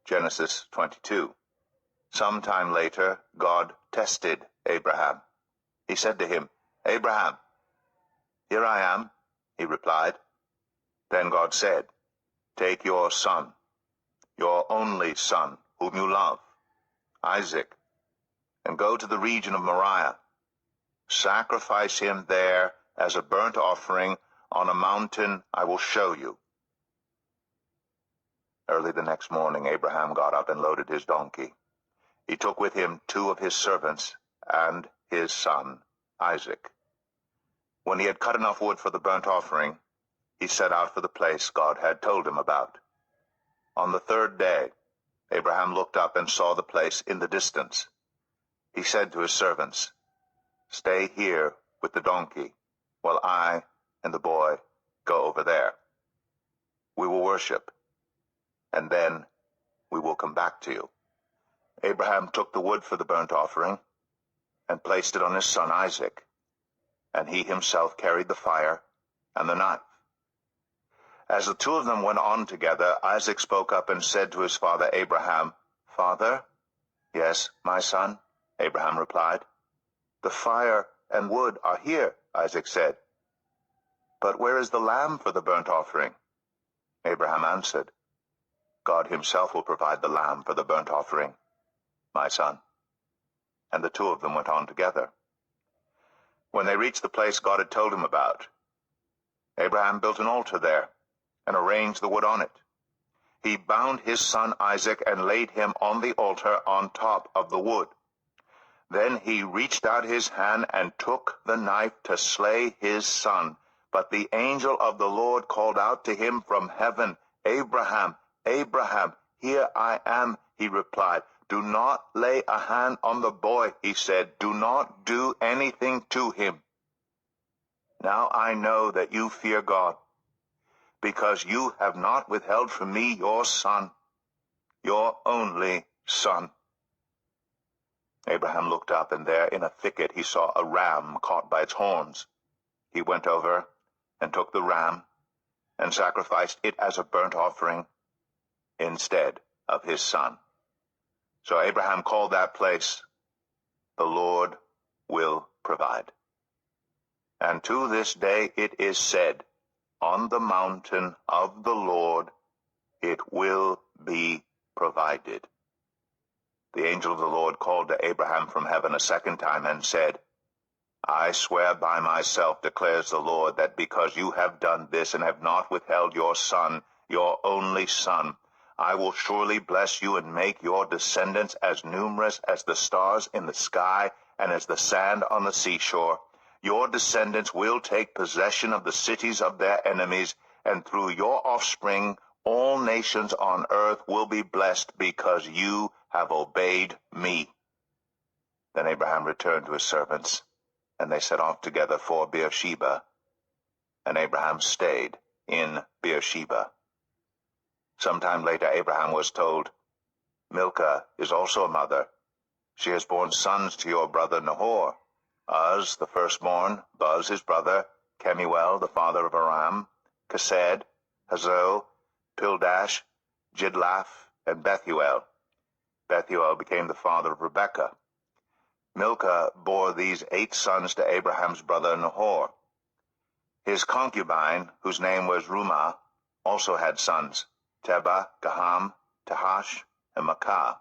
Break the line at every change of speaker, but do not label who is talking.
Genesis 22. Some time later, God tested Abraham. He said to him, "Abraham." "Here I am," he replied. Then God said, "Take your son, your only son, whom you love, Isaac, and go to the region of Moriah. Sacrifice him there as a burnt offering on a mountain I will show you." Early the next morning, Abraham got up and loaded his donkey. He took with him 2 of his servants and his son, Isaac. When he had cut enough wood for the burnt offering, he set out for the place God had told him about. On the 3rd day, Abraham looked up and saw the place in the distance. He said to his servants, "Stay here with the donkey, while I and the boy go over there. We will worship, and then we will come back to you." Abraham took the wood for the burnt offering and placed it on his son Isaac, and he himself carried the fire and the knife. As the 2 of them went on together, Isaac spoke up and said to his father Abraham, "Father?" "Yes, my son," Abraham replied. "The fire and wood are here," Isaac said. "But where is the lamb for the burnt offering?" Abraham answered, "God himself will provide the lamb for the burnt offering, my son." And the 2 of them went on together. When they reached the place God had told him about, Abraham built an altar there and arranged the wood on it. He bound his son Isaac and laid him on the altar on top of the wood. Then he reached out his hand and took the knife to slay his son. But the angel of the Lord called out to him from heaven, "Abraham, Abraham." "Here I am," he replied. "Do not lay a hand on the boy," he said. "Do not do anything to him. Now I know that you fear God, because you have not withheld from me your son, your only son." Abraham looked up, and there in a thicket he saw a ram caught by its horns. He went over and took the ram and sacrificed it as a burnt offering instead of his son. So Abraham called that place, "The Lord will provide." And to this day it is said, "On the mountain of the Lord it will be provided." The angel of the Lord called to Abraham from heaven a second time and said, "I swear by myself, declares the Lord, that because you have done this and have not withheld your son, your only son, I will surely bless you and make your descendants as numerous as the stars in the sky and as the sand on the seashore. Your descendants will take possession of the cities of their enemies, and through your offspring all nations on earth will be blessed because you have obeyed me." Then Abraham returned to his servants, and they set off together for Beersheba, and Abraham stayed in Beersheba. Sometime later Abraham was told, "Milcah is also a mother. She has borne sons to your brother Nahor, Uz the firstborn, Buz his brother, Kemuel the father of Aram, Kesed, Hazo, Pildash, Jidlaph, and Bethuel. Bethuel became the father of Rebekah. Milcah bore these 8 sons to Abraham's brother Nahor. His concubine, whose name was Rumah, also had sons, Tebah, Gaham, Tahash, and Makkah.